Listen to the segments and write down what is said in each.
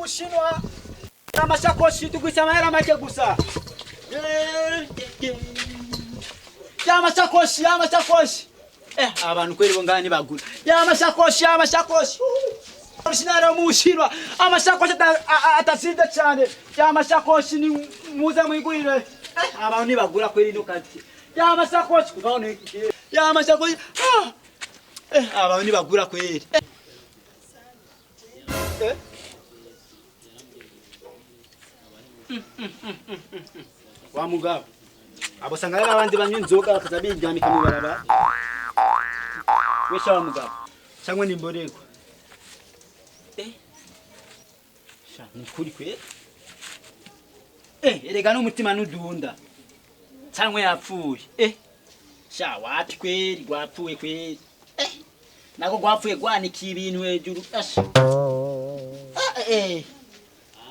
Bushinwa. Amashakoshi tugwisa amahera make gusa. Amashakoshi. Abantu kweli bongani bagura. Amashakoshi. Bushinara mu Bushinwa. Amashakoshi atasinda cyane. Amashakoshi ni muze mwigurire. Abantu nibagura kweli no kati. Amashakoshi kuvaho iki. Amashakoshi. Abantu nibagura kweli. Wa mugabo abo sangara abandi banywa inzoga bakazabiryamika mu barabara wesha wa mugabo cyangwa nimborego sha nikuri kwe erega n'umutima nudunda cyangwa yapfuye sha wati kweli gwapfuye kweli nako gwapfuye gwanika ibintu hejuru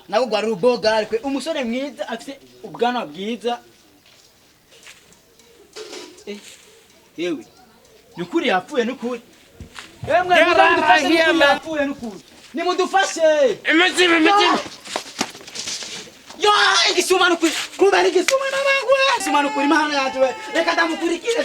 nako gwari uboga ariko umusore mwiza afite ubwana bwiza yewe nukuri yapfuye nukuri yemwe mudufashe yapfuye nukuri nimudufashe imizima yo igisuma nukuri kubera igisuma nabangwe igisuma nukuri mahana yaje reka ndamukurikire